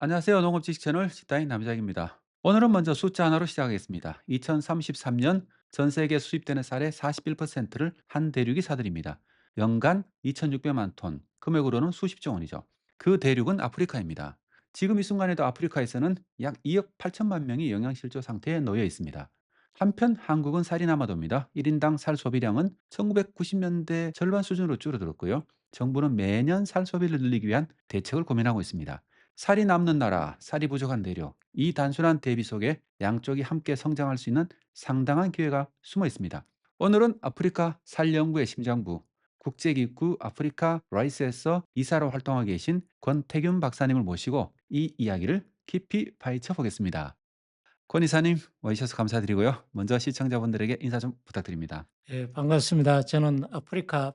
안녕하세요. 농업 지식 채널 시타인 남작입니다. 오늘은 먼저 숫자 하나로 시작하겠습니다. 2033년 전 세계 수입되는 쌀의 41%를 한 대륙이 사들입니다. 연간 2,600만 톤, 금액으로는 수십조 원이죠. 그 대륙은 아프리카입니다. 지금 이 순간에도 아프리카에서는 약 2억 8천만 명이 영양실조 상태에 놓여 있습니다. 한편 한국은 쌀이 남아도입니다. 1인당 쌀 소비량은 1990년대 절반 수준으로 줄어들었고요. 정부는 매년 쌀 소비를 늘리기 위한 대책을 고민하고 있습니다. 살이 남는 나라, 살이 부족한 대륙, 이 단순한 대비 속에 양쪽이 함께 성장할 수 있는 상당한 기회가 숨어 있습니다. 오늘은 아프리카 살연구의 심장부, 국제기구 아프리카 라이스에서 이사로 활동하고 계신 권태균 박사님을 모시고 이 이야기를 깊이 파헤쳐 보겠습니다. 권 이사님 와주셔서 감사드리고요. 먼저 시청자분들에게 인사 좀 부탁드립니다. 예, 반갑습니다. 저는 아프리카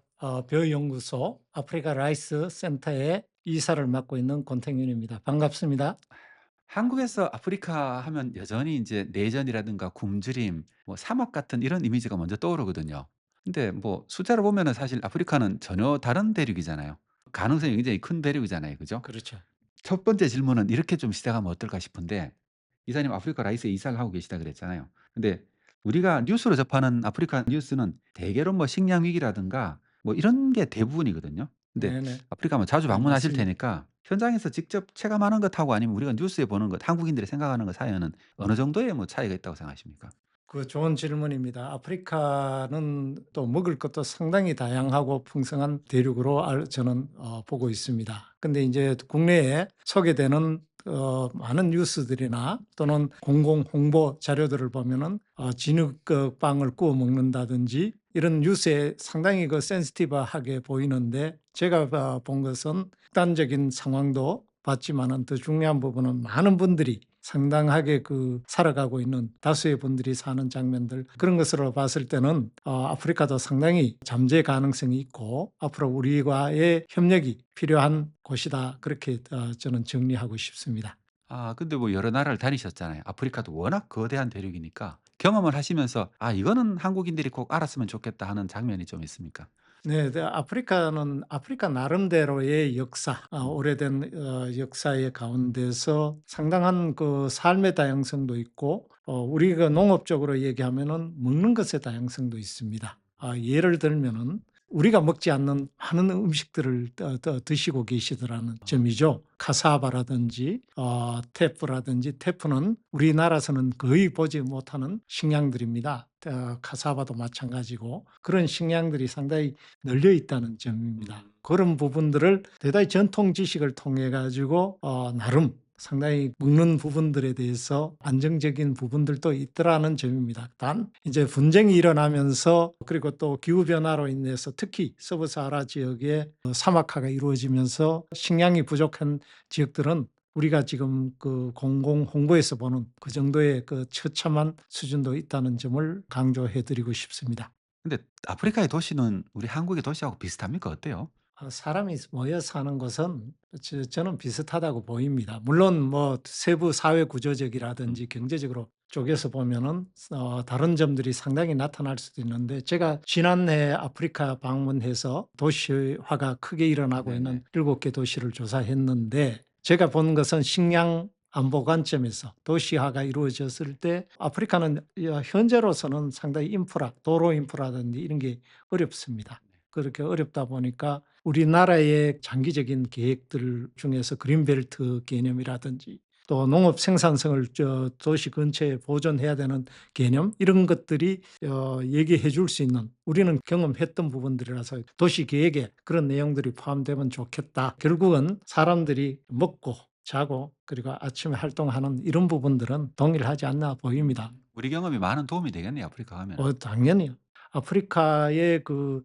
벼연구소 아프리카 라이스 센터의 이사를 맡고 있는 권태균입니다. 반갑습니다. 한국에서 아프리카 하면 여전히 이제 내전이라든가 굶주림, 뭐 사막 같은 이런 이미지가 먼저 떠오르거든요. 근데 뭐 숫자로 보면은 사실 아프리카는 전혀 다른 대륙이잖아요. 가능성이 굉장히 큰 대륙이잖아요. 그죠? 그렇죠. 첫 번째 질문은 이렇게 좀 시작하면 어떨까 싶은데 이사님 아프리카 라이스에 이사를 하고 계시다 그랬잖아요. 근데 우리가 뉴스로 접하는 아프리카 뉴스는 대개로 뭐 식량 위기라든가 뭐 이런 게 대부분이거든요. 근데 네네. 아프리카 뭐 자주 네, 방문하실 맞습니다. 테니까 현장에서 직접 체감하는 것하고 아니면 우리가 뉴스에 보는 것, 한국인들이 생각하는 것 사이에는 어느 정도의 뭐 차이가 있다고 생각하십니까? 그 좋은 질문입니다. 아프리카는 또 먹을 것도 상당히 다양하고 풍성한 대륙으로 저는 보고 있습니다. 근데 이제 국내에 소개되는 많은 뉴스들이나 또는 공공 홍보 자료들을 보면은 진흙 빵을 구워 먹는다든지 이런 뉴스에 상당히 그 센시티브하게 보이는데 제가 본 것은 극단적인 상황도 봤지만은 더 중요한 부분은 많은 분들이 상당하게 그 살아가고 있는 다수의 분들이 사는 장면들 그런 것으로 봤을 때는 아프리카도 상당히 잠재 가능성이 있고 앞으로 우리와의 협력이 필요한 곳이다. 그렇게 저는 정리하고 싶습니다. 아 근데 뭐 여러 나라를 다니셨잖아요. 아프리카도 워낙 거대한 대륙이니까 경험을 하시면서 '아 이거는 한국인들이 꼭 알았으면 좋겠다.' 하는 장면이 좀 있습니까? 네. 아프리카는 아프리카 나름대로의 역사 음. 오래된 역사의 가운데서 상당한 그 삶의 다양성도 있고 우리가 농업적으로 얘기하면은 먹는 것의 다양성도 있습니다. 예를 들면은 우리가 먹지 않는 많은 음식들을 드시고 계시더라는 어. 점이죠. 카사바라든지 테프라든지 테프는 우리나라에서는 거의 보지 못하는 식량들입니다. 카사바도 마찬가지고 그런 식량들이 상당히 널려 있다는 점입니다. 음. 그런 부분들을 대단히 전통 지식을 통해 가지고 나름 상당히 먹는 부분들에 대해서 안정적인 부분들도 있더라는 점입니다. 단 이제 분쟁이 일어나면서 그리고 또 기후 변화로 인해서 특히 서브사하라 지역에 사막화가 이루어지면서 식량이 부족한 지역들은 우리가 지금 그 공공 홍보에서 보는 그 정도의 그 처참한 수준도 있다는 점을 강조해 드리고 싶습니다. 근데 아프리카의 도시는 우리 한국의 도시하고 비슷합니까? 어때요? 사람이 모여 사는 것은 저는 비슷하다고 보입니다. 물론 뭐 세부 사회 음. 구조적이라든지 경제적으로 쪽에서 보면은 다른 점들이 상당히 나타날 수도 있는데 제가 지난해 아프리카 방문해서 도시화가 크게 일어나고 네네. 있는 7개 도시를 조사했는데 제가 본 것은 식량 안보 관점에서 도시화가 이루어졌을 때 아프리카는 현재로서는 상당히 인프라, 도로 인프라든지 이런 게 어렵습니다. 그렇게 어렵다 보니까 우리나라의 장기적인 계획들 중에서 그린벨트 개념이라든지 또 농업 생산성을 도시 근처에 보존해야 되는 개념 이런 것들이 얘기해 줄 수 있는 우리는 경험했던 부분들이라서 도시 계획에 그런 내용들이 포함되면 좋겠다. 결국은 사람들이 먹고 자고 그리고 아침에 활동하는 이런 부분들은 동일하지 않나 보입니다. 우리 경험이 많은 도움이 되겠네요, 아프리카 가면은. 당연히요. 아프리카의 그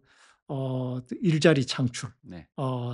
일자리 창출 네.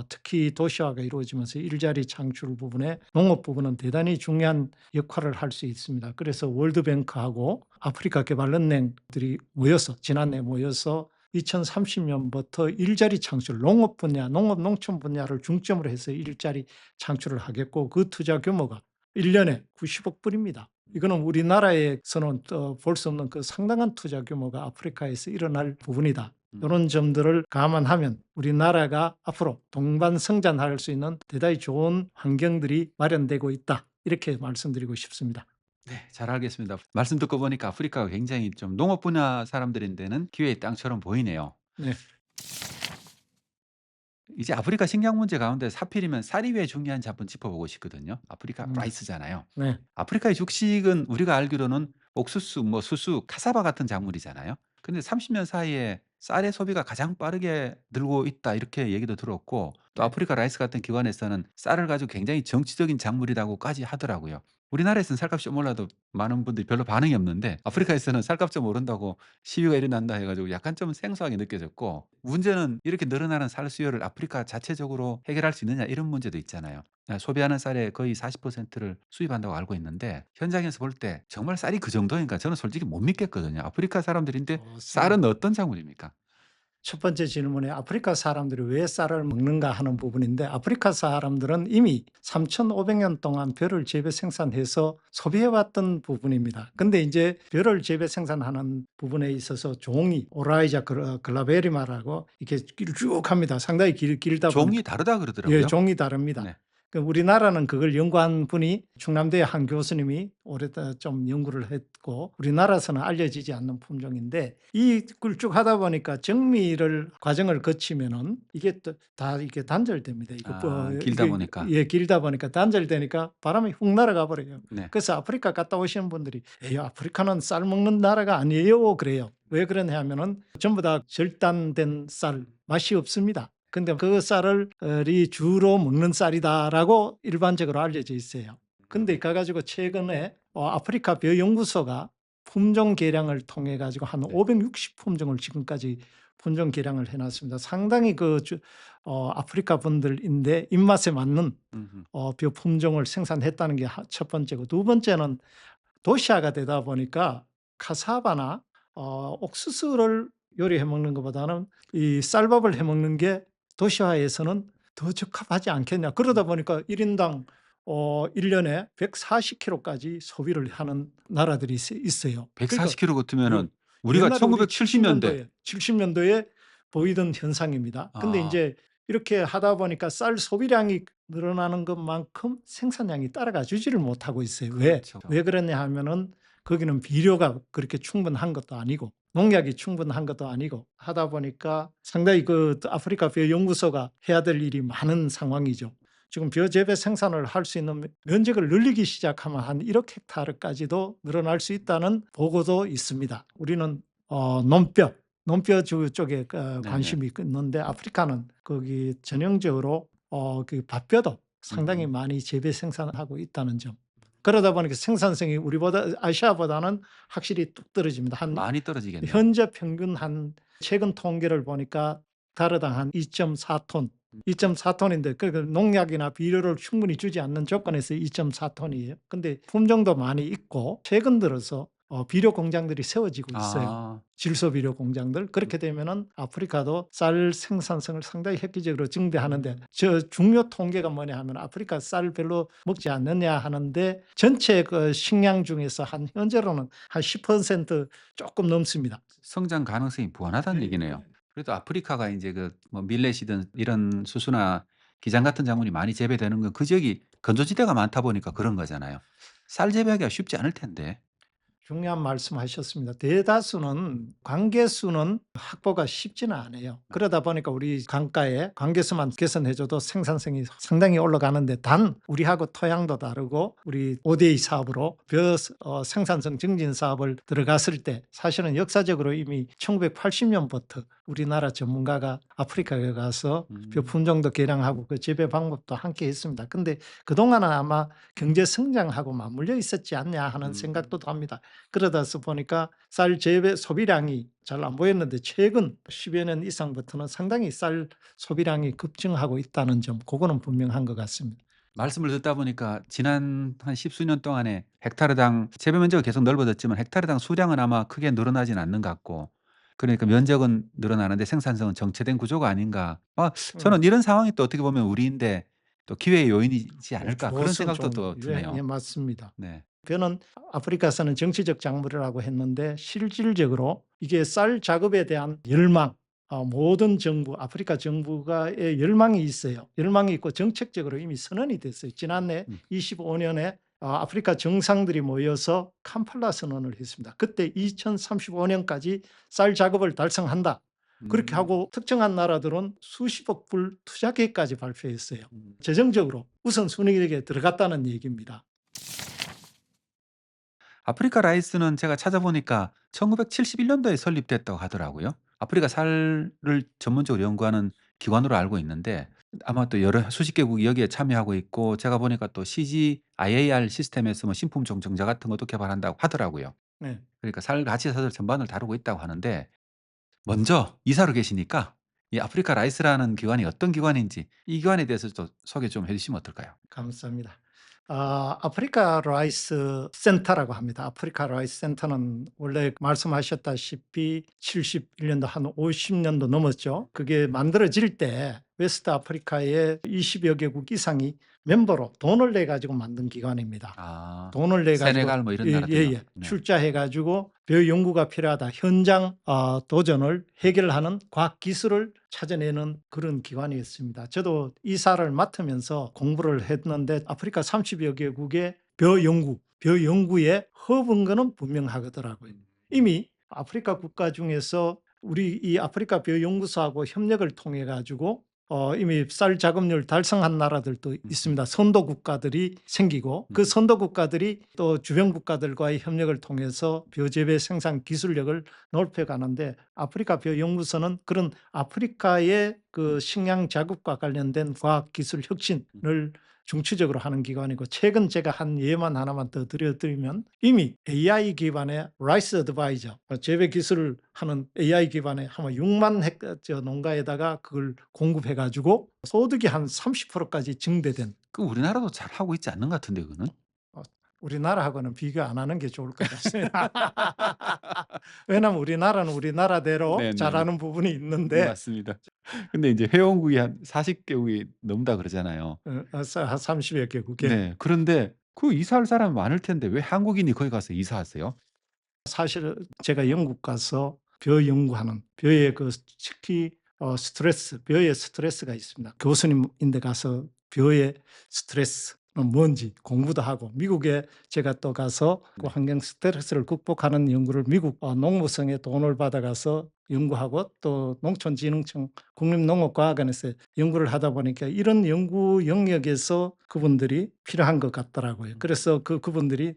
특히 도시화가 이루어지면서 일자리 창출 부분에 농업 부분은 대단히 중요한 역할을 할 수 있습니다. 그래서 월드뱅크하고 아프리카 개발은행들이 모여서 지난해 모여서 2030년부터 일자리 창출, 농업 분야, 농업 농촌 분야를 중점으로 해서 일자리 창출을 하겠고 그 투자 규모가 1 년에 90억 불입니다. 이거는 우리나라에서는 볼 수 없는 그 상당한 투자 규모가 아프리카에서 일어날 부분이다. 이런 점들을 감안하면 우리나라가 앞으로 동반성장할 수 있는 대단히 좋은 환경들이 마련되고 있다. 이렇게 말씀드리고 싶습니다. 네. 잘 알겠습니다. 말씀 듣고 보니까 아프리카가 굉장히 좀 농업 분야 사람들인데는 기회의 땅처럼 보이네요. 네. 이제 아프리카 식량 문제 가운데 하필이면 쌀이 왜 중요한지 한번 짚어보고 싶거든요. 아프리카 음. 라이스잖아요. 네. 아프리카의 죽식은 우리가 알기로는 옥수수, 뭐 수수, 카사바 같은 작물이잖아요. 근데 30년 사이에 쌀의 소비가 가장 빠르게 늘고 있다 이렇게 얘기도 들었고 또 네. 아프리카 라이스 같은 기관에서는 쌀을 가지고 굉장히 정치적인 작물이라고까지 하더라고요. 우리나라에서는 쌀값이 좀 올라도 많은 분들이 별로 반응이 없는데 아프리카에서는 쌀값 좀 오른다고 시위가 일어난다 해 가지고 약간 좀 생소하게 느껴졌고 문제는 이렇게 늘어나는 쌀 수요를 아프리카 자체적으로 해결할 수 있느냐 이런 문제도 있잖아요. 소비하는 쌀의 거의 40%를 수입한다고 알고 있는데 현장에서 볼 때 정말 쌀이 그 정도인가 저는 솔직히 못 믿겠거든요. 아프리카 사람들인데 좋습니다. 쌀은 어떤 작물입니까? 첫 번째 질문에 아프리카 사람들이 왜 쌀을 먹는가 하는 부분인데 아프리카 사람들은 이미 3,500년 동안 벼를 재배 생산해서 소비해 왔던 부분입니다. 근데 이제 벼를 재배 생산하는 부분에 있어서 종이 오라이자 글라베리마라고 이렇게 길쭉합니다. 상당히 길다 보니까 종이 다르다 예, 그러더라고요. 종이 다릅니다. 네. 그 우리나라는 그걸 연구한 분이 충남대 한 교수님이 오랫동안 좀 연구를 했고 우리나라에서는 알려지지 않는 품종인데 이 굵쭉하다 보니까 정미를 과정을 거치면은 이게 또 다 이게 단절됩니다. 이거 아 길다 보니까. 예, 길다 보니까 단절되니까 바람이 훅 날아가 버려요. 네. 그래서 아프리카 갔다 오시는 분들이 에이, 아프리카는 쌀 먹는 나라가 아니에요. 그래요. 왜 그러냐 하면은 전부 다 절단된 쌀 맛이 없습니다. 근데 그 쌀을 이 주로 먹는 쌀이다라고 일반적으로 알려져 있어요. 근데 가 가지고 최근에 아프리카 벼 연구소가 품종 개량을 통해 가지고 한 네. 560 품종을 지금까지 품종 개량을 해 놨습니다. 상당히 아프리카 분들인데 입맛에 맞는 음음. 벼 품종을 생산했다는 게 첫 번째고 두 번째는 도시화가 되다 보니까 카사바나 옥수수를 요리해 먹는 것보다는 이 쌀밥을 해 먹는 게 도시화에서는 더 적합하지 않겠냐. 그러다 보니까 1 인당 1 년에 140kg까지 소비를 하는 나라들이 있어요. 그러니까 140kg 예, 같으면은 우리가 옛날에 우리 1970 년대 70 년도에 보이던 현상입니다. 근데 아 인제 이렇게 하다 보니까 쌀 소비량이 늘어나는 것만큼 생산량이 따라가 주지를 못하고 있어요. 왜? 그렇죠. 왜 그러냐 하면은 거기는 비료가 그렇게 충분한 것도 아니고 농약이 충분한 것도 아니고 하다 보니까 상당히 아프리카 벼 연구소가 해야 될 일이 많은 상황이죠. 지금 벼 재배 생산을 할 수 있는 면적을 늘리기 시작하면 한 1억 헥타르까지도 늘어날 수 있다는 보고도 있습니다. 우리는 논뼈 쪽에 네네. 관심이 있는데 아프리카는 거기 전형적으로 그 밭뼈도 상당히 음음. 많이 재배 생산하고 있다는 점. 그러다 보니까 생산성이 우리보다 아시아보다는 확실히 뚝 떨어집니다. 한 많이 떨어지겠네요. 현재 평균 한 최근 통계를 보니까 헥타르당 한 2.4톤, 음 2.4톤인데 그 농약이나 비료를 충분히 주지 않는 조건에서 2.4톤이에요. 근데 품종도 많이 있고 최근 들어서 비료 공장들이 세워지고 있어요. 아. 질소 비료 공장들. 그렇게 되면은 아프리카도 쌀 생산성을 상당히 획기적으로 증대하는데 저 중요 통계가 뭐냐 하면 아프리카 쌀 별로 먹지 않느냐 하는데 전체 그 식량 중에서 한 현재로는 한 10% 조금 넘습니다. 성장 가능성이 무한하다는 얘기네요. 그래도 아프리카가 인제 그 뭐 밀렛이든 이런 수수나 기장 같은 작물이 많이 재배되는 건 그 지역이 건조지대가 많다 보니까 그런 거잖아요. 쌀 재배하기가 쉽지 않을 텐데. 중요한 말씀하셨습니다. 대다수는 관계수는 확보가 쉽지는 않아요. 그러다 보니까 우리 강가에 관계수만 개선해줘도 생산성이 상당히 올라가는데 단 우리하고 토양도 다르고 우리 5대2 사업으로 벼 생산성 증진 사업을 들어갔을 때 사실은 역사적으로 이미 1980년부터 우리나라 전문가가 아프리카에 가서 벼 음. 품종도 개량하고 그 재배 방법도 함께 했습니다. 근데 그동안은 아마 경제 성장하고 맞물려 있었지 않냐 하는 음. 생각도 합니다. 그러다 보니까 쌀 재배 소비량이 잘 안 보였는데 최근 10여 년 이상부터는 상당히 쌀 소비량이 급증하고 있다는 점 그거는 분명한 것 같습니다. 말씀을 듣다 보니까 지난 한 십수년 동안에 헥타르당 재배 면적은 계속 넓어졌지만 헥타르당 수량은 아마 크게 늘어나진 않는 것 같고 그러니까 면적은 늘어나는데 생산성은 정체된 구조가 아닌가. 저는 이런 상황이 또 어떻게 보면 우리인데 또 기회의 요인이지 않을까 그런 생각도 또 예, 예, 드네요. 맞습니다. 네. 벼는 아프리카에서는 정치적 작물이라고 했는데 실질적으로 이게 쌀 작업에 대한 열망 모든 정부, 아프리카 정부가의 열망이 있어요. 열망이 있고 정책적으로 이미 선언이 됐어요. 지난해 음. 25년에 아프리카 정상들이 모여서 캄팔라 선언을 했습니다. 그때 2035년까지 쌀 작업을 달성한다. 그렇게 음. 하고 특정한 나라들은 수십억 불 투자 계획까지 발표했어요. 음. 재정적으로 우선순위에 들어갔다는 얘기입니다. 아프리카 라이스는 제가 찾아보니까 1971년도에 설립됐다고 하더라고요. 아프리카 쌀을 전문적으로 연구하는 기관으로 알고 있는데 아마 또 여러 수십 개국이 여기에 참여하고 있고 제가 보니까 또 CGIAR 시스템에서 뭐 신품 정정자 같은 것도 개발한다고 하더라고요. 네. 그러니까 쌀 가치사슬 전반을 다루고 있다고 하는데 먼저 이사로 계시니까 이 아프리카 라이스라는 기관이 어떤 기관인지 이 기관에 대해서 좀 소개 좀 해 주시면 어떨까요? 감사합니다. 아프리카 라이스 센터라고 합니다. 아프리카 라이스 센터는 원래 말씀하셨다시피 71년도 한 50년도 넘었죠. 그게 만들어질 때 웨스트 아프리카의 20여 개국 이상이 멤버로 돈을 내 가지고 만든 기관입니다. 아. 돈을 내 가지고 세네갈 뭐 이런 나라들요? 네. 출자해 가지고 벼 연구가 필요하다. 현장 도전을 해결하는 과학 기술을 찾아내는 그런 기관이었습니다. 저도 이사를 맡으면서 공부를 했는데 아프리카 30여 개국의 벼 연구에 허브인 거는 분명하더라고요. 이미 아프리카 국가 중에서 우리 이 아프리카 벼 연구소하고 협력을 통해 가지고 이미 쌀 작업률 달성한 나라들도 있습니다. 선도 국가들이 생기고 그 선도 국가들이 또 주변 국가들과의 협력을 통해서 벼 재배 생산 기술력을 넓혀가는데 아프리카 벼 연구소는 그런 아프리카의 그 식량 작업과 관련된 과학 기술 혁신을 중추적으로 하는 기관이고 최근 제가 한 예만 하나만 더 드려드리면 이미 AI 기반의 라이스 어드바이저 재배 기술을 하는 AI 기반의 한 6만 헥터 농가에다가 그걸 공급해 가지고 소득이 한 30%까지 증대된 그럼 우리나라도 잘하고 있지 않는 것 같은데 그거는? 어 우리나라하고는 비교 안 하는 게 좋을 것 같습니다. 왜냐하면 우리나라는 우리나라대로 네네네. 잘하는 부분이 있는데 맞습니다. 근데 이제 회원국이 한 40 개국이 넘는다 그러잖아요. 한 30여 개국에 네. 그런데 그 이사할 사람이 많을 텐데 왜 한국인이 거기 가서 이사하세요? 사실 제가 영국 가서 벼 연구하는 벼의 그 특히 벼의 스트레스가 있습니다. 교수님인데 가서 벼의 스트레스는 뭔지 공부도 하고 미국에 제가 또 가서 그 네. 환경 스트레스를 극복하는 연구를 미국 농무성에 돈을 받아가서 연구하고 또 농촌진흥청 국립농업과학원에서 연구를 하다 보니까 이런 연구 영역에서 그분들이 필요한 것 같더라고요. 그래서 그분들이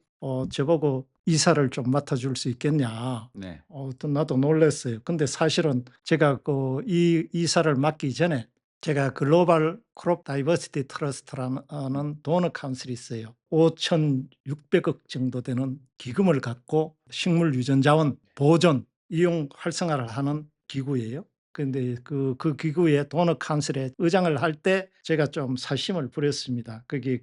저보고 "이사를 좀 맡아줄 수 있겠냐." 네. 또 나도 놀랐어요. 근데 사실은 제가 이 이사를 맡기 전에 제가 글로벌 크롭 다이버시티 트러스트라는 도너 카운슬이 있어요. 5,600억 정도 되는 기금을 갖고 식물 유전 자원 보존, 이용 활성화를 하는 기구예요. 근데 그 기구의 도너 카운슬의 의장을 할 때 제가 좀 사심을 부렸습니다. 그게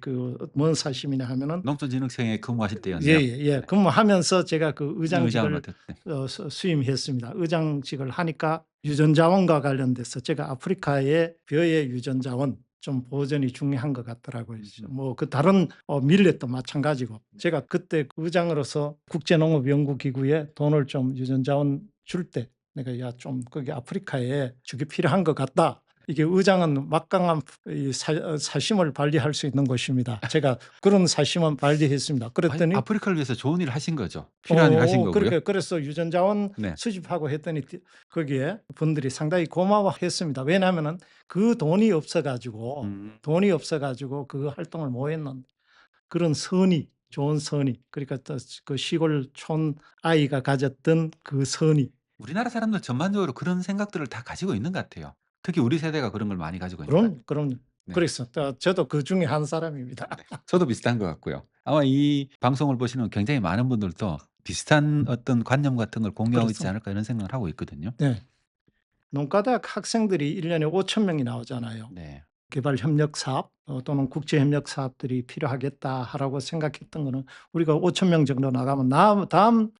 뭔 사심이냐 하면은 농촌진흥청에 근무하실 때였네요. 예예예. 네. 근무하면서 제가 그 의장을 의장직을 맡았 네. 수임했습니다. 의장직을 하니까 유전자원과 관련돼서 제가 아프리카의 벼의 유전자원 좀 보존이 중요한 것 같더라고요. 뭐 그 다른 밀렛도 마찬가지고 제가 그때 의장으로서 국제농업연구기구에 돈을 좀 유전자원 줄 때 내가 "야 좀 거기 아프리카에 주기 필요한 것 같다." 이게 의장은 막강한 이 사심을 발휘할 수 있는 곳입니다. 제가 그런 사심은 발휘했습니다. 아이 그랬더니 아프리카를 위해서 좋은 일을 하신 거죠. 필요한 일을 하신 거고요. 그렇게 그래서 유전자원 네. 수집하고 했더니 거기에 분들이 상당히 고마워했습니다. 왜냐하면은 그 음. 돈이 없어 가지고 그 활동을 못 했는데 그런 선의, 좋은 선의 그러니까 또 그 시골촌 아이가 가졌던 그 선의 우리나라 사람들 전반적으로 그런 생각들을 다 가지고 있는 것 같아요. 특히 우리 세대가 그런 걸 많이 가지고 있는 것 같아요. 그럼요. 네. 그래서 저도 그중에 한 사람입니다. 네. 저도 비슷한 것 같고요. 아마 이 방송을 보시는 굉장히 많은 분들도 비슷한 어떤 관념 같은 걸 공유하고 있지 그렇습니다. 않을까 이런 생각을 하고 있거든요. 네. 농가대학 학생들이 1 년에 5천 명이 나오잖아요. 네. 개발 협력 사업 또는 국제 협력 사업들이 필요하겠다라고 생각했던 거는 우리가 5천 명 정도 나가면 다음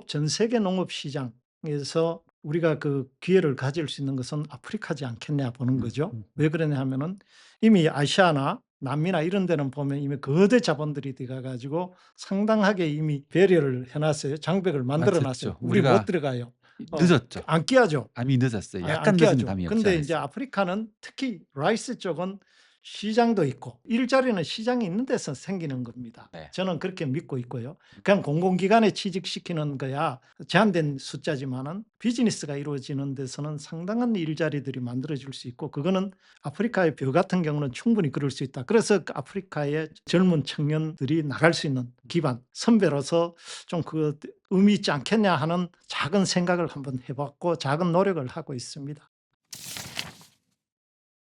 전 세계 농업 시장에서 우리가 그 기회를 가질 수 있는 것은 아프리카지 않겠냐 보는 음. 거죠. 왜 그러냐 하면은 이미 아시아나 남미나 이런 데는 보면 이미 거대 자본들이 들어가 가지고 상당하게 이미 배려를 해 놨어요. 장벽을 만들어 놨어요. 맞췄죠. 우리 못 우리가 들어가요. 어 늦었죠. 안 끼야죠. 이미 늦었어요. 안 약간 늦은 끼야죠. 감이 없지 근데 않아 인제 있어요. 아프리카는 특히 라이스 쪽은 시장도 있고 일자리는 시장이 있는 데서 생기는 겁니다. 네. 저는 그렇게 믿고 있고요. 그냥 공공기관에 취직시키는 거야 제한된 숫자지만은 비즈니스가 이루어지는 데서는 상당한 일자리들이 만들어질 수 있고 그거는 아프리카의 벼 같은 경우는 충분히 그럴 수 있다. 그래서 그 아프리카의 젊은 청년들이 나갈 수 있는 기반, 선배로서 좀 그 '의미 있지 않겠냐.' 하는 작은 생각을 한번 해 봤고 작은 노력을 하고 있습니다.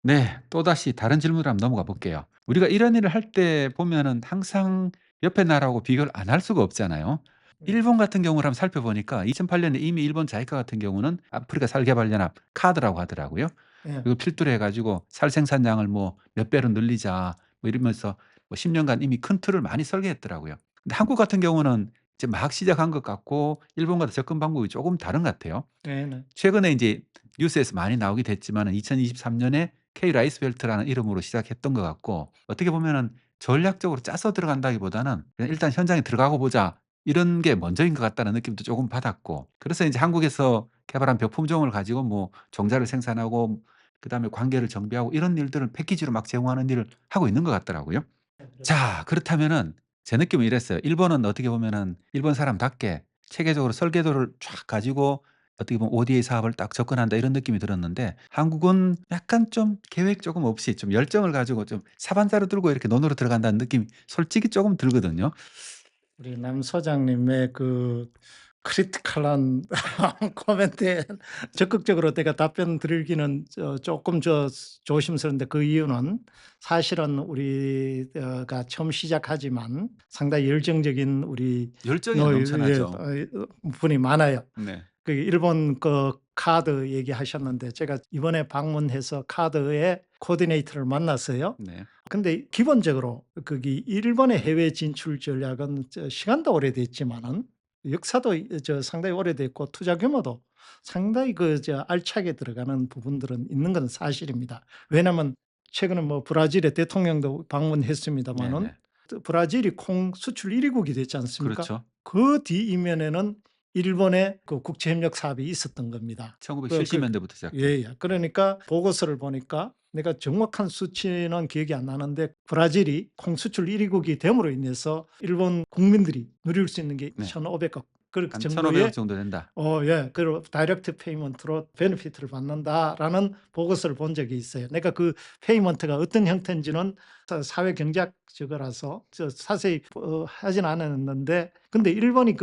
네. 또다시 다른 질문으로 한번 넘어가 볼게요. 우리가 이런 일을 할 때 보면은 항상 옆에 나라하고 비교를 안 할 수가 없잖아요. 네. 일본 같은 경우를 한번 살펴보니까 2008 년에 이미 일본 자이카 같은 경우는 아프리카 살개발연합 카드라고 하더라고요. 예. 이거 필두로 해 가지고 쌀 생산량을 뭐 몇 배로 늘리자 뭐 이러면서 뭐 10 년간 이미 큰 틀을 많이 설계했더라고요. 근데 한국 같은 경우는 이제 막 시작한 것 같고 일본과도 접근 방법이 조금 다른 것 같아요. 네네. 최근에 인제 뉴스에서 많이 나오게 됐지만은 2023 년에 K 라이스벨트라는 이름으로 시작했던 것 같고 어떻게 보면은 전략적으로 짜서 들어간다기보다는 그냥 '일단 현장에 들어가고 보자.' 이런 게 먼저인 것 같다는 느낌도 쪼금 받았고 그래서 인제 한국에서 개발한 벼 품종을 가지고 뭐 종자를 생산하고 그다음에 관계를 정비하고 이런 일들을 패키지로 막 제공하는 일을 하고 있는 것 같더라고요. 자 그렇다면은 제 느낌은 이랬어요. 일본은 어떻게 보면은 일본 사람답게 체계적으로 설계도를 쫙 가지고 어떻게 보면 ODA 사업을 딱 접근한다 이런 느낌이 들었는데 한국은 약간 좀 계획 조금 없이 좀 열정을 가지고 좀 사반자루 들고 이렇게 논으로 들어간다는 느낌이 솔직히 조금 들거든요. 우리 남 소장님의 그 크리티컬한 코멘트에 적극적으로 내가 답변 드리기는 쪼끔 조심스러운데 그 이유는 사실은 우리 가 처음 시작하지만 상당히 열정적인 우리 열정이 노 예 넘쳐나죠. 분이 많아요. 네. 그 일본 그 카드 얘기하셨는데 제가 이번에 방문해서 카드의 코디네이터를 만났어요. 네. 근데 기본적으로 거기 일본의 해외 진출 전략은 시간도 오래됐지만은 역사도 상당히 오래됐고 투자 규모도 상당히 알차게 들어가는 부분들은 있는 건 사실입니다. 왜냐하면 최근에 뭐 브라질의 대통령도 방문했습니다마는 네네. 브라질이 콩 수출 1 위국이 됐지 않습니까? 그렇죠. 그 뒤이면에는 일본의 그 국제협력 사업이 있었던 겁니다. 1970 년대부터 시작된. 예예. 그러니까 보고서를 보니까 내가 정확한 수치는 기억이 안 나는데 브라질이 콩 수출 1 위국이 됨으로 인해서 일본 국민들이 누릴 수 있는 게 네. 1,500억 그 한 1,500억 정도의 정도 된다. 예. 그리고 다이렉트 페이먼트로 베네피트를 받는다라는 보고서를 본 적이 있어요. 내가 그 페이먼트가 어떤 형태인지는 사회 경제학적이라서 자세히 하진 않았는데 근데 일본이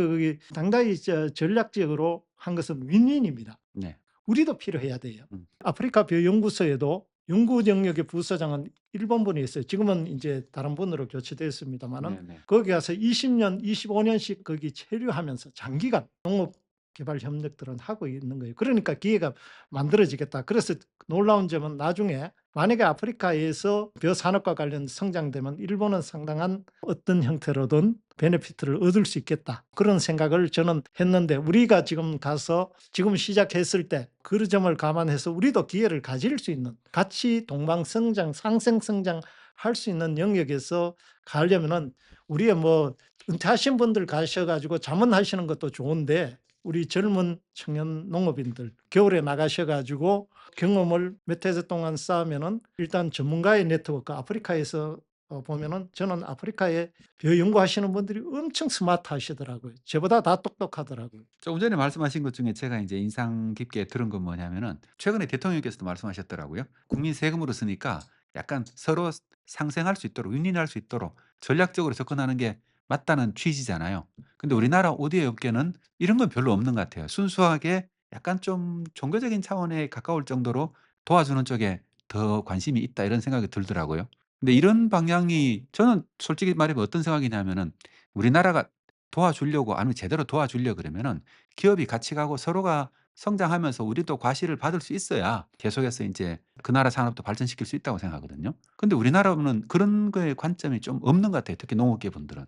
상당히 전략적으로 한 것은 윈윈입니다. 네. 우리도 필요해야 돼요. 음. 아프리카 벼 연구소에도 연구 영역의 부서장은 일본 분이 있어요. 지금은 인제 다른 분으로 교체됐습니다마는 네네. 거기 가서 20 년, 25 년씩 거기 체류하면서 장기간 농업 개발 협력들은 하고 있는 거예요. 그러니까 기회가 만들어지겠다. 그래서 놀라운 점은 나중에 만약에 아프리카에서 벼 산업과 관련 성장되면 일본은 상당한 어떤 형태로든 베네피트를 얻을 수 있겠다. 그런 생각을 저는 했는데 우리가 지금 가서 지금 시작했을 때 그 점을 감안해서 우리도 기회를 가질 수 있는 같이 동방성장, 상생성장할 수 있는 영역에서 가려면은 우리의 뭐 은퇴하신 분들 가셔 가지고 자문하시는 것도 좋은데 우리 젊은 청년 농업인들 겨울에 나가셔 가지고 경험을 몇 해 동안 쌓으면은 일단 전문가의 네트워크 아프리카에서 보면은 저는 아프리카에 벼 연구하시는 분들이 엄청 스마트하시더라고요. 저보다 다 똑똑하더라고요. 조금 전에 말씀하신 것 중에 제가 인제 인상 깊게 들은 건 뭐냐면은 최근에 대통령께서도 말씀하셨더라고요. 국민 세금으로 쓰니까 약간 서로 상생할 수 있도록 윈윈할 수 있도록 전략적으로 접근하는 게 맞다는 취지잖아요. 근데 우리나라 오디오 업계는 이런 건 별로 없는 것 같아요. 순수하게 약간 좀 종교적인 차원에 가까울 정도로 '도와주는 쪽에 더 관심이 있다.' 이런 생각이 들더라고요. 근데 이런 방향이 저는 솔직히 말하면 어떤 생각이냐면은 우리나라가 도와주려고 아니면 제대로 도와주려 그러면은 기업이 같이 가고 서로가 성장하면서 우리도 과실을 받을 수 있어야 계속해서 인제 그 나라 산업도 발전시킬 수 있다고 생각하거든요. 근데 우리나라는 그런 거에 관점이 좀 없는 것 같아요, 특히 농업계 분들은.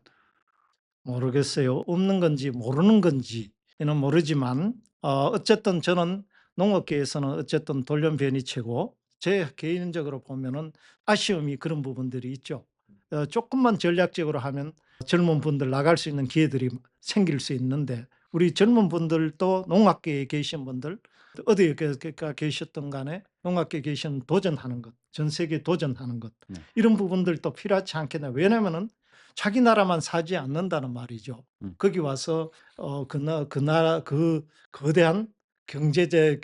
모르겠어요. 없는 건지 모르는 건지는 모르지만 어쨌든 저는 농업계에서는 어쨌든 돌연변이 최고 제 개인적으로 보면은 아쉬움이 그런 부분들이 있죠. 쪼끔만 전략적으로 하면 젊은 분들 나갈 수 있는 기회들이 생길 수 있는데 우리 젊은 분들도 농학계에 계신 분들 어디에 계셨던 간에 농학계에 계신 도전하는 것, 전 세계 도전하는 것 네. 이런 부분들도 필요하지 않겠나. 왜냐면은 자기 나라만 사지 않는다는 말이죠. 음. 거기 와서 그 나라 그 거대한 경제적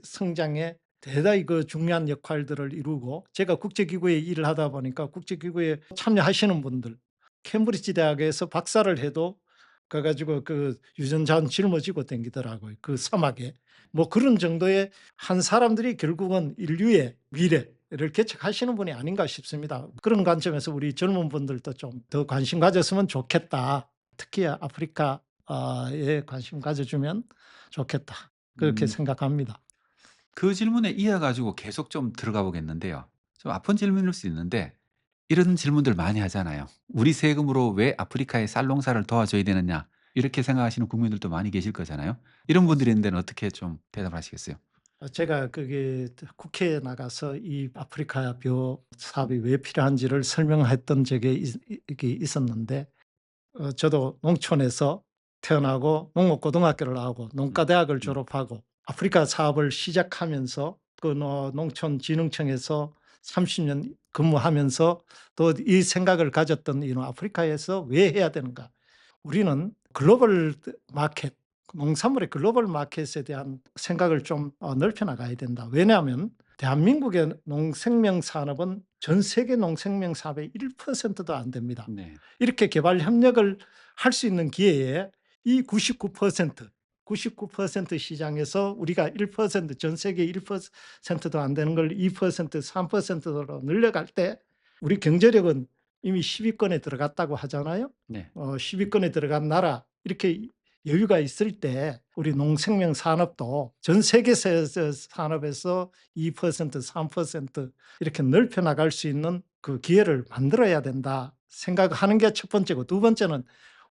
성장에 대단히 그 중요한 역할들을 이루고, 제가 국제기구에 일을 하다 보니까 국제기구에 참여하시는 분들 케임브리지 대학에서 박사를 해도 가 가지고 그 유전자는 짊어지고 다니더라고요, 그 사막에. 뭐 그런 정도의 한 사람들이 결국은 인류의 미래를 개척하시는 분이 아닌가 싶습니다. 그런 관점에서 우리 젊은 분들도 좀 더 관심 가졌으면 좋겠다. 특히 아프리카에 관심 가져주면 좋겠다. 그렇게 음. 생각합니다. 그 질문에 이어 가지고 계속 좀 들어가 보겠는데요. 좀 아픈 질문일 수 있는데 이런 질문들 많이 하잖아요. "우리 세금으로 왜 아프리카의 쌀 농사를 도와줘야 되느냐." 이렇게 생각하시는 국민들도 많이 계실 거잖아요. 이런 분들이 있는 데는 어떻게 좀 대답을 하시겠어요? 제가 그게 국회에 나가서 이 아프리카 벼 사업이 왜 필요한지를 설명했던 적이 이게 있었는데, 저도 농촌에서 태어나고 농업고등학교를 나오고 음. 농가대학을 음. 졸업하고 아프리카 사업을 시작하면서 그 농촌진흥청에서 30년 근무하면서 또 이 생각을 가졌던 이는 아프리카에서 왜 해야 되는가. 우리는 글로벌 마켓, 농산물의 글로벌 마켓에 대한 생각을 좀 넓혀 나가야 된다. 왜냐하면 대한민국의 농생명 산업은 전 세계 농생명 산업의 1%도 안 됩니다. 네. 이렇게 개발 협력을 할 수 있는 기회에 이 99% 시장에서 우리가 1%, 전 세계 1%도 안 되는 걸 2%, 3%로 늘려갈 때 우리 경제력은 이미 10위권에 들어갔다고 하잖아요. 네. 10위권에 들어간 나라, 이렇게 여유가 있을 때 우리 농생명 산업도 전 세계 산업에서 2%, 3% 이렇게 넓혀 나갈 수 있는 그 기회를 만들어야 된다 생각하는 게 첫 번째고, 두 번째는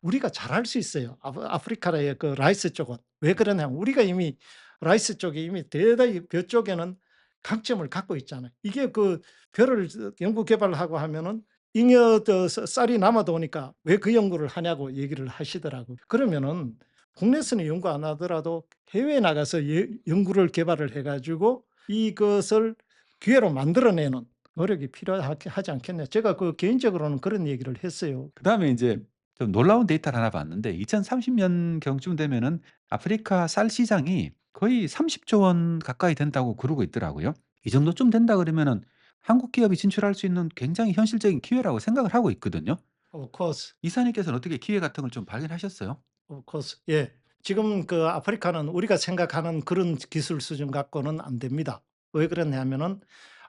우리가 잘할 수 있어요. 아프리카의 그 라이스 쪽은. 왜 그러냐면 우리가 이미 라이스 쪽에 이미 대단히 벼 쪽에는 강점을 갖고 있잖아요. 이게 그 벼를 연구 개발하고 하면은 잉여 쌀이 남아도 오니까 왜 그 연구를 하냐고 얘기를 하시더라고요. 그러면은 국내에서는 연구 안 하더라도 해외에 나가서 연구를 개발을 해 가지고 이것을 기회로 만들어내는 노력이 필요하지 않겠냐. 제가 그 개인적으로는 그런 얘기를 했어요. 그다음에 인제 좀 놀라운 데이터를 하나 봤는데 2030년 경쯤 되면은 아프리카 쌀 시장이 거의 30조 원 가까이 된다고 그러고 있더라고요. 이 정도쯤 된다 그러면은 한국 기업이 진출할 수 있는 굉장히 현실적인 기회라고 생각을 하고 있거든요. Of course. 이사님께서는 어떻게 기회 같은 걸 좀 발견하셨어요? Of course. 예. 지금 그 아프리카는 우리가 생각하는 그런 기술 수준 갖고는 안 됩니다. 왜 그러냐면은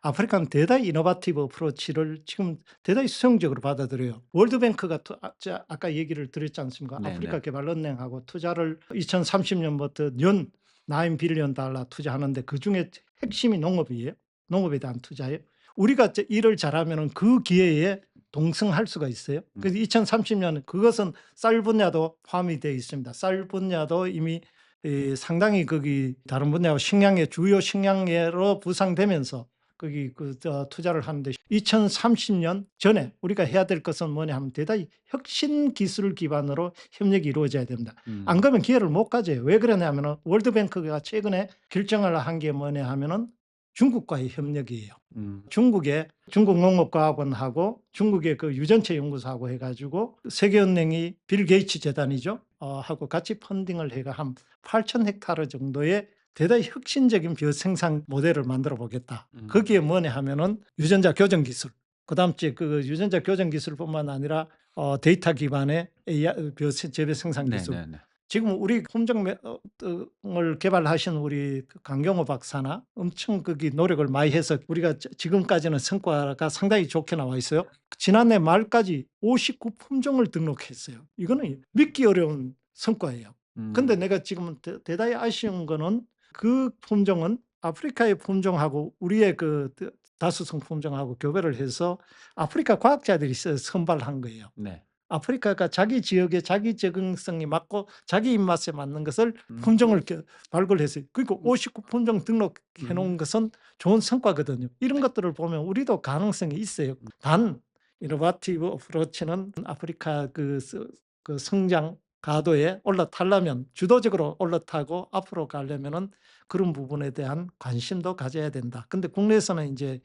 아프리카는 대단히 이노베이티브 어프로치를 지금 대단히 수용적으로 받아들여요. 월드뱅크가 아까 얘기를 드렸지 않습니까? 아프리카 네네. 개발은행하고 투자를 2030년부터 연 9 빌리언 달러 투자하는데 그중에 핵심이 농업이에요. 농업에 대한 투자예요. 우리가 일을 잘하면은 그 기회에 동승할 수가 있어요. 음. 그래서 2030년 그것은 쌀 분야도 포함이 되어 있습니다. 쌀 분야도 이미 상당히 거기 다른 분야와 식량의 주요 식량계로 부상되면서 거기 투자를 하는데, 2030년 전에 우리가 해야 될 것은 뭐냐 하면 대단히 혁신 기술 기반으로 협력이 이루어져야 됩니다. 안 음. 그러면 기회를 못 가져요. 왜 그러냐면은 월드뱅크가 최근에 결정을 한 게 뭐냐 하면은 중국과의 협력이에요. 음. 중국의 중국농업과학원하고 중국의 그 유전체 연구소하고 해가지고 세계은행이 빌 게이츠 재단이죠. 하고 같이 펀딩을 해가 한 8천 헥타르 정도의 대단히 혁신적인 비어생산 모델을 만들어 보겠다. 음. 거기에 뭐냐 하면은 유전자 교정 기술, 그다음 에 그 유전자 교정 기술뿐만 아니라 데이터 기반의 AI 재배 생산 기술. 네네네. 지금 우리 품종 을 개발하신 우리 그 강경호 박사나 엄청 거기 노력을 많이 해서 우리가 지금까지는 성과가 상당히 좋게 나와 있어요. 지난해 말까지 59 품종을 등록했어요. 이거는 믿기 어려운 성과예요. 근데 음. 내가 지금 대단히 아쉬운 거는 그 품종은 아프리카의 품종하고 우리의 그 다수성 품종하고 교배를 해서 아프리카 과학자들이 선발한 거예요. 네. 아프리카가 자기 지역에 자기 적응성이 맞고 자기 입맛에 맞는 것을 음. 품종을 발굴했어요. 그러니까 음. 59 품종 등록해 음. 놓은 것은 좋은 성과거든요. 이런 것들을 보면 우리도 가능성이 있어요. 단 이노베이티브 어프로치는 아프리카 그 성장 가도에 올라타려면 주도적으로 올라타고 앞으로 가려면은 그런 부분에 대한 관심도 가져야 된다. 근데 국내에서는 인제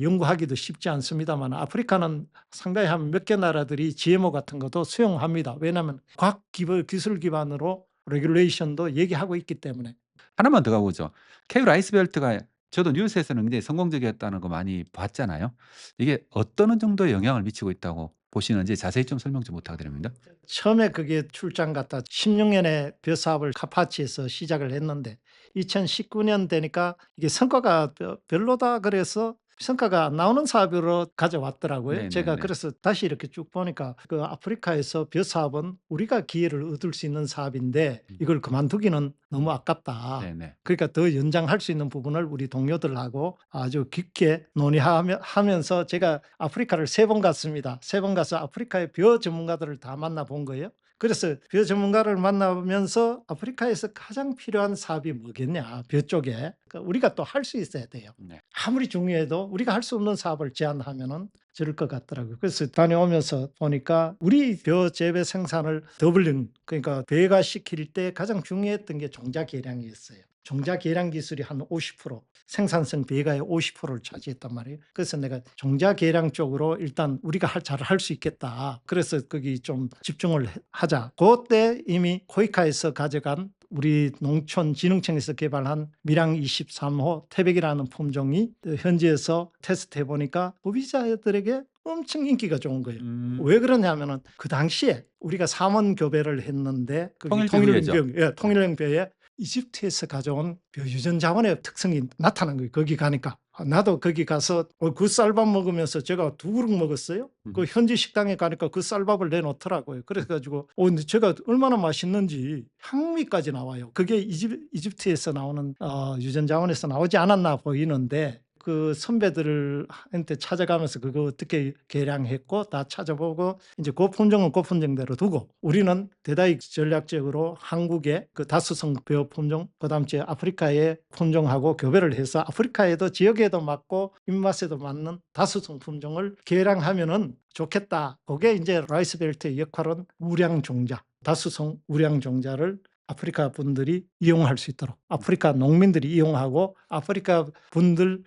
연구하기도 쉽지 않습니다만 아프리카는 상당히 한 몇 개 나라들이 GMO 같은 것도 수용합니다. 왜냐하면 과학 기술 기반으로 레귤레이션도 얘기하고 있기 때문에. 하나만 더 가보죠. KU 라이스벨트가 저도 뉴스에서는 굉장히 성공적이었다는 거 많이 봤잖아요. 이게 어떤 정도의 영향을 미치고 있다고 보시는지 자세히 좀 설명 좀 부탁드립니다. 처음에 그게 출장 갔다 16년에 벼 사업을 카파치에서 시작을 했는데 2019년 되니까 이게 성과가 별로다 그래서 성과가 안 나오는 사업으로 가져왔더라고요. 제가 네네네. 그래서 다시 이렇게 쭉 보니까 그 아프리카에서 벼 사업은 우리가 기회를 얻을 수 있는 사업인데 음. 이걸 그만두기는 너무 아깝다. 네네. 그러니까 더 연장할 수 있는 부분을 우리 동료들하고 아주 깊게 논의하면서 제가 아프리카를 3번 갔습니다. 3번 가서 아프리카의 벼 전문가들을 다 만나본 거예요. 그래서 벼 전문가를 만나면서 아프리카에서 가장 필요한 사업이 뭐겠냐, 벼 쪽에. 그러니까 우리가 또 할 수 있어야 돼요. 네. 아무리 중요해도 우리가 할 수 없는 사업을 제안하면은 저럴 것 같더라고요. 그래서 다녀오면서 보니까 우리 벼 재배 생산을 더블링, 그러니까 배가시킬 때 가장 중요했던 게 종자 개량이었어요. 종자 개량 기술이 한 50%, 생산성 배가의 50%를 차지했단 말이에요. 그래서 내가 종자 개량 쪽으로 일단 우리가 잘 할 수 있겠다. 그래서 거기 좀 집중을 하자. 그때 이미 코이카에서 가져간 우리 농촌진흥청에서 개발한 밀양 23호 태백이라는 품종이 현지에서 테스트해 보니까 소비자들에게 엄청 인기가 좋은 거예요. 음. 왜 그러냐면은 그 당시에 우리가 삼원 교배를 했는데 거기 통일교 후예죠. 예, 네. 통일령배에 이집트에서 가져온 유전 자원의 특성이 나타난 거예요. 거기 가니까. 나도 거기 가서 그 쌀밥 먹으면서 제가 2그릇 먹었어요. 그 현지 식당에 가니까 그 쌀밥을 내놓더라고요. 그래 가지고 근데 제가 얼마나 맛있는지 향미까지 나와요. 그게 이집트에서 나오는 유전 자원에서 나오지 않았나 보이는데 그 선배들한테 찾아가면서 그거 어떻게 개량했고 다 찾아보고 이제 그 품종은 그 품종대로 두고 우리는 대단히 전략적으로 한국의 그 다수성 벼 품종 그다음 에 아프리카의 품종하고 교배를 해서 아프리카에도 지역에도 맞고 입맛에도 맞는 다수성 품종을 개량하면은 좋겠다. 그게 이제 라이스벨트의 역할은 우량 종자, 다수성 우량 종자를 아프리카 분들이 이용할 수 있도록 아프리카 농민들이 이용하고 아프리카 분들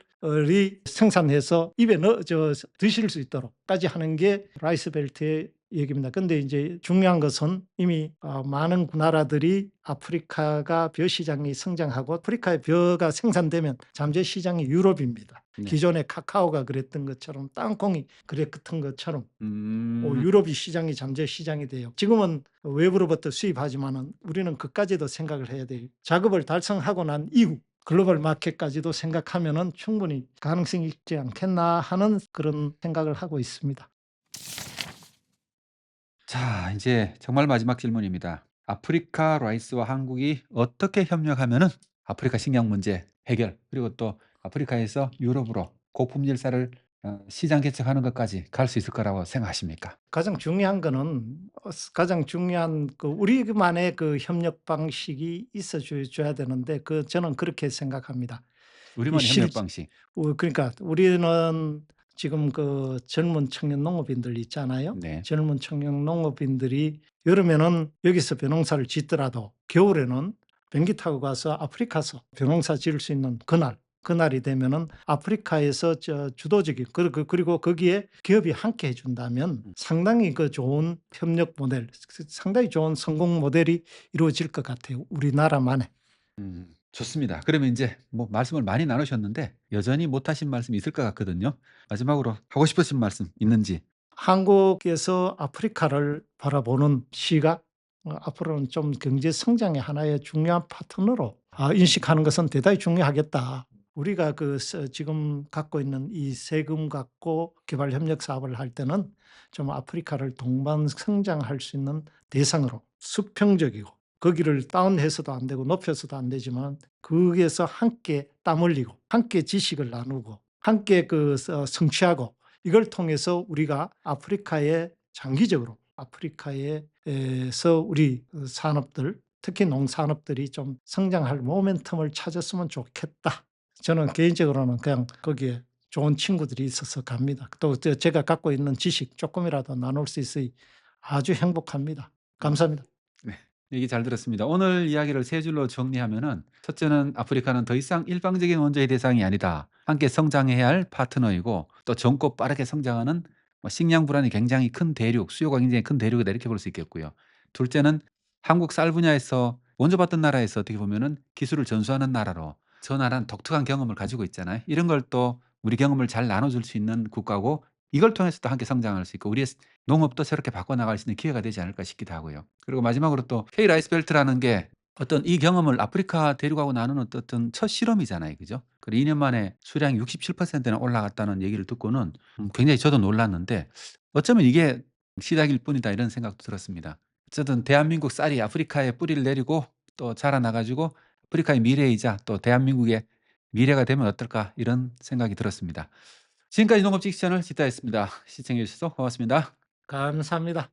이 생산해서 입에 드실 수 있도록까지 하는 게 라이스벨트의 얘기입니다. 근데 이제 중요한 것은 이미 많은 나라들이 아프리카가 벼 시장이 성장하고 아프리카의 벼가 생산되면 잠재 시장이 유럽입니다. 네. 기존의 카카오가 그랬던 것처럼 땅콩이 그랬던 것처럼 음. 유럽이 시장이 잠재 시장이 돼요. 지금은 외부로부터 수입하지만은 우리는 그까지도 생각을 해야 돼요. 작업을 달성하고 난 이후 글로벌 마켓까지도 생각하면은 충분히 가능성이 있지 않겠나 하는 그런 생각을 하고 있습니다. 자, 이제 정말 마지막 질문입니다. 아프리카 라이스와 한국이 어떻게 협력하면은 아프리카 식량 문제 해결, 그리고 또 아프리카에서 유럽으로 고품질 쌀을 시장 개척하는 것까지 갈 수 있을 거라고 생각하십니까? 가장 중요한 거는 가장 중요한 그 우리만의 그 협력 방식이 있어 줘야 되는데 저는 그렇게 생각합니다. 이 우리만의 실 협력 방식. 그러니까 우리는 지금 그 젊은 청년 농업인들 있잖아요. 네. 젊은 청년 농업인들이 여름에는 여기서 벼농사를 짓더라도 겨울에는 비행기 타고 가서 아프리카서 벼농사 지을 수 있는 그날이 되면은 아프리카에서 주도적인 그리고 거기에 기업이 함께 해준다면 음. 상당히 그 좋은 협력 모델, 상당히 좋은 성공 모델이 이루어질 것 같아요. 우리나라만의. 좋습니다. 그러면 인제 뭐 말씀을 많이 나누셨는데 여전히 못 하신 말씀이 있을 것 같거든요. 마지막으로 하고 싶으신 말씀 있는지. 한국에서 아프리카를 바라보는 시각, 앞으로는 좀 경제 성장의 하나의 중요한 파트너로 인식하는 것은 대단히 중요하겠다. 우리가 지금 갖고 있는 이 세금 갖고 개발 협력 사업을 할 때는 좀 아프리카를 동반 성장할 수 있는 대상으로 수평적이고 거기를 다운해서도 안 되고 높여서도 안 되지만 거기에서 함께 땀 흘리고 함께 지식을 나누고 함께 성취하고 이걸 통해서 우리가 아프리카에 장기적으로 아프리카에서 우리 산업들 특히 농산업들이 좀 성장할 모멘텀을 찾았으면 좋겠다. 저는 개인적으로는 그냥 거기에 좋은 친구들이 있어서 갑니다. 또 제가 갖고 있는 지식 조금이라도 나눌 수 있으니 아주 행복합니다. 감사합니다. 얘기 잘 들었습니다. 오늘 이야기를 세 줄로 정리하면은 첫째는 아프리카는 더 이상 일방적인 원조의 대상이 아니다. 함께 성장해야 할 파트너이고 또 젊고 빠르게 성장하는 식량 불안이 굉장히 큰 대륙, 수요가 굉장히 큰 대륙이다 이렇게 볼 수 있겠고요. 둘째는 한국 쌀 분야에서 원조받던 나라에서 어떻게 보면은 기술을 전수하는 나라로 저 나라는 독특한 경험을 가지고 있잖아요. 이런 걸 또 우리 경험을 잘 나눠줄 수 있는 국가고 이걸 통해서 또 함께 성장할 수 있고 우리의 농업도 새롭게 바꿔나갈 수 있는 기회가 되지 않을까 싶기도 하고요. 그리고 마지막으로 또 K 라이스 벨트라는 게 어떤 이 경험을 아프리카 대륙하고 나누는 어떤 첫 실험이잖아요. 그죠? 그리고 2년 만에 수량이 67%나 올라갔다는 얘기를 듣고는 굉장히 저도 놀랐는데 어쩌면 이게 시작일 뿐이다 이런 생각도 들었습니다. 어쨌든 대한민국 쌀이 아프리카에 뿌리를 내리고 또 자라나 가지고 아프리카의 미래이자 또 대한민국의 미래가 되면 어떨까 이런 생각이 들었습니다. 지금까지 농업직 시천을 지타했습니다. 시청해 주셔서 고맙습니다. 감사합니다.